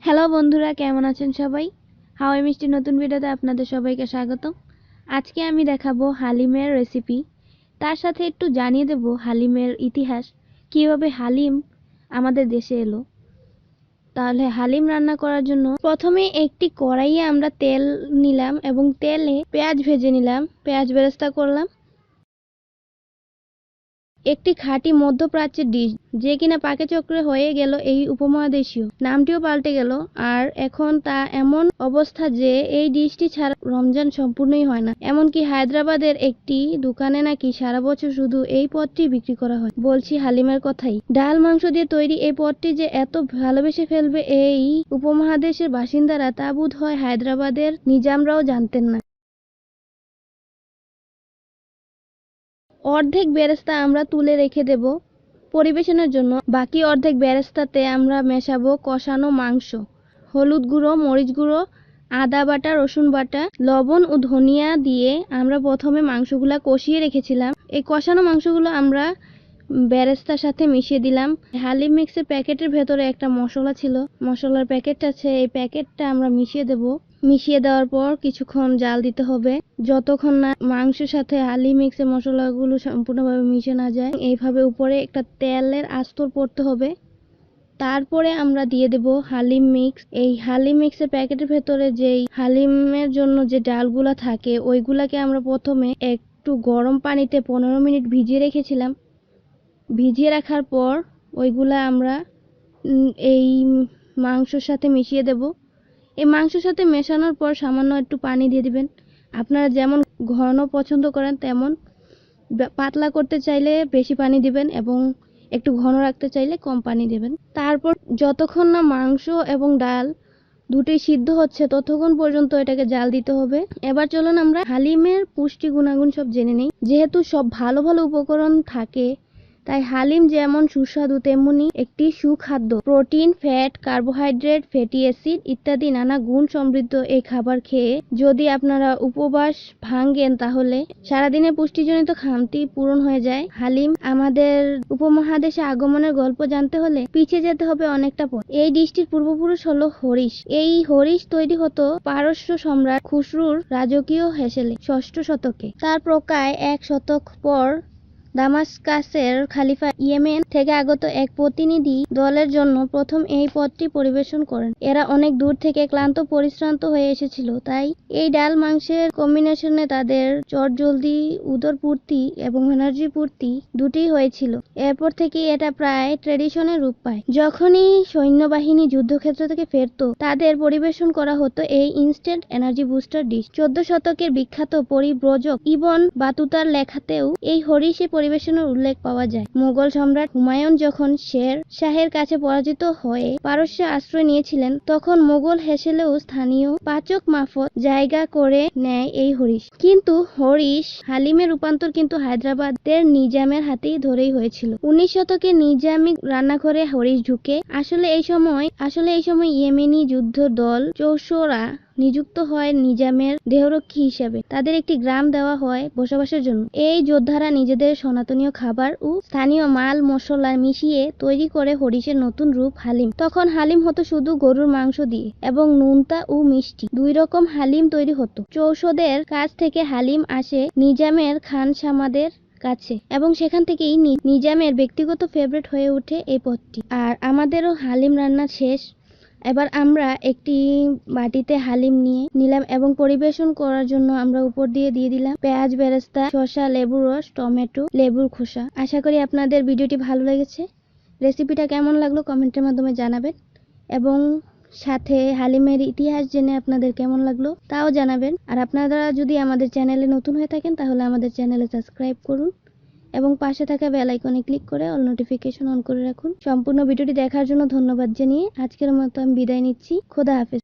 Hello বন্ধুরা, কেমন আছেন সবাই? হাওয়াই মিষ্টি নতুন ভিডিওতে আপনাদের সবাইকে স্বাগতম। আজকে আমি দেখাবো হালিমের রেসিপি। তার সাথে একটু জানিয়ে দেব হালিমের ইতিহাস, কিভাবে হালিম আমাদের দেশে এলো। তাহলে হালিম রান্না করার জন্য প্রথমে একটি কড়াইয়ে আমরা তেল নিলাম এবং তেলে পেঁয়াজ ভেজে নিলাম, পেঁয়াজ বেরেস্তা করলাম। একটি খাঁটি মধ্যপ্রাচ্যের ডিশ, যে কিনা পাকেচক্রে হয়ে গেল এই উপমহাদেশীয়, নামটিও পাল্টে গেল। আর এখন তা এমন অবস্থা যে এই ডিশটি ছাড়া রমজান সম্পূর্ণই হয় না। এমনকি হায়দ্রাবাদের একটি দোকানে নাকি সারা বছর শুধু এই পদটি বিক্রি করা হয়। বলছি হালিমের কথাই। ডাল মাংস দিয়ে তৈরি এই পদটি যে এত ভালোবেসে ফেলবে এই উপমহাদেশের বাসিন্দারা, তা বোধ হয় হায়দ্রাবাদের নিজামরাও জানতেন না। অর্ধেক বেরেস্তা আমরা তুলে রেখে দেব পরিবেশনের জন্য। বাকি অর্ধেক বেরেস্তাতে আমরা মেশাবো কষানো মাংস, হলুদ গুঁড়ো, মরিচ গুঁড়ো, আদা বাটা, রসুন বাটা, লবণ ও ধনিয়া দিয়ে আমরা প্রথমে মাংসগুলা কষিয়ে রেখেছিলাম। এই কষানো মাংসগুলো আমরা বেরেস্তার সাথে মিশিয়ে দিলাম। হালিম মিক্সের প্যাকেটের ভেতরে একটা মশলা ছিল, মশলার প্যাকেট আছে, এই প্যাকেটটা আমরা মিশিয়ে দেব। মিশিয়ে দেওয়ার পর কিছুক্ষণ জাল দিতে হবে, যতক্ষণ না মাংসের সাথে হালিম মিক্সের মশলাগুলো সম্পূর্ণভাবে মিশে না যায়। এইভাবে উপরে একটা তেলের আস্তর পড়তে হবে। তারপরে আমরা দিয়ে দেব হালিম মিক্স। এই হালিম মিক্সের প্যাকেটের ভেতরে যেই হালিমের জন্য যে ডালগুলা থাকে, ওইগুলাকে আমরা প্রথমে একটু গরম পানিতে 15 মিনিট ভিজিয়ে রেখেছিলাম। ভিজিয়ে রাখার পর ওইগুলা আমরা এই মাংসর সাথে মিশিয়ে দেব। এই মাংসের সাথে মেশানোর পর সামান্য একটু পানি দিয়ে দিবেন। আপনারা যেমন ঘন পছন্দ করেন তেমন, পাতলা করতে চাইলে বেশি পানি দিবেন এবং একটু ঘন রাখতে চাইলে কম পানি দেবেন। তারপর যতক্ষণ না মাংস এবং ডাল দুটোই সিদ্ধ হচ্ছে ততক্ষণ পর্যন্ত এটাকে জাল দিতে হবে। এবার চলুন আমরা হালিমের পুষ্টি গুণাগুণ সব জেনে নেই। যেহেতু সব ভালো ভালো উপকরণ থাকে, তাই হালিম যেমন সুস্বাদু তেমনি একটি সুখাদ্য। Protein, fat, carbohydrate, fatty acid ইত্যাদি নানা গুণ সমৃদ্ধ এই খাবার খেয়ে যদি আপনারা উপবাস ভাঙ্গেন, তাহলে সারাদিনের পুষ্টিজনিত খামতি পূরণ হয়ে যায়। হালিম আমাদের উপমহাদেশে আগমনের গল্প জানতে হলে পিছিয়ে যেতে হবে অনেকটা পথ। এই ডিশটির পূর্বপুরুষ হলো হরিশ। এই হরিশ তৈরি হতো পারস্য সম্রাট খুসরুর রাজকীয় হেসেলে 6ষ্ঠ শতকে। তার প্রায় 1 শতক পর দামাস্কাসের খলিফা ইয়েমেন থেকে আগত এক প্রতিনিধি দলের জন্য প্রথম এই পদটি পরিবেশন করেন। এরা অনেক দূর থেকে ক্লান্ত পরিশ্রান্ত হয়ে এসেছিল, তাই এই ডাল মাংসের কম্বিনেশনে তাদের চটজলদি উদর পূর্তি এবং এনার্জি পূর্তি দুটিই হয়েছিল। এরপর থেকে এটা প্রায় ট্রেডিশনের রূপ পায়। যখনই সৈন্যবাহিনী যুদ্ধক্ষেত্র থেকে ফেরত, তাদের পরিবেশন করা হতো এই ইনস্ট্যান্ট এনার্জি বুস্টার ডিশ। 14 শতকের বিখ্যাত পরিব্রজক ইবন বাতুতার লেখাতেও এই হরিশে পরিবেশনের উল্লেখ পাওয়া যায়। মুঘল সম্রাট হুমায়ুন যখন শের শাহের কাছে পরাজিত হয়ে পারস্যে আশ্রয় নিয়েছিলেন, তখন মুঘল হেসেলেও স্থানীয় পাচক মারফত জায়গা করে নেয় এই হরিশ। কিন্তু হরিশ হালিমের রূপান্তর কিন্তু হায়দ্রাবাদের নিজামের হাতেই ধরেই হয়েছিল। 19 শতকে নিজামি রান্নাঘরে হরিশ ঢুকে। আসলে এই সময় ইয়েমেনি যুদ্ধ দল চৌসরা নিযুক্ত হয় নিজামের দেহরক্ষী হিসেবে। তাদের একটি গ্রাম দেওয়া হয় বসবাসের জন্য। এই যোদ্ধারা নিজেদের সনাতনীয় খাবার ও স্থানীয় মাল মশলা মিশিয়ে তৈরি করে হরিশের নতুন রূপ হালিম। তখন হালিম হতো শুধু গরুর মাংস দিয়ে এবং নুনতা ও মিষ্টি, 2 রকম হালিম তৈরি হতো। চৌষদের কাছ থেকে হালিম আসে নিজামের খানসামাদের কাছে এবং সেখান থেকেই নিজামের ব্যক্তিগত ফেভারিট হয়ে ওঠে এই পদটি। আর আমাদেরও হালিম রান্না শেষ। এবার আমরা একটি বাটিতে হালিম নিয়ে নিলাম এবং পরিবেশন করার জন্য আমরা উপর দিয়ে দিলাম পেঁয়াজ বেরেস্তা, শসা, লেবুর রস, টমেটো, লেবুর খোসা। আশা করি আপনাদের ভিডিওটি ভালো লেগেছে। রেসিপিটা কেমন লাগলো কমেন্টের মাধ্যমে জানাবেন এবং সাথে হালিমের ইতিহাস জেনে আপনাদের কেমন লাগলো তাও জানাবেন। আর আপনারা যদি আমাদের চ্যানেলে নতুন হয়ে থাকেন, তাহলে আমাদের চ্যানেলে সাবস্ক্রাইব করুন এবং পাশে থাকা বেল আইকনে ক্লিক করে অল নোটিফিকেশন অন করে রাখুন। সম্পূর্ণ ভিডিওটি দেখার জন্য ধন্যবাদ জানিয়ে আজকের মতো আমি বিদায় নিচ্ছি। খোদা হাফেজ।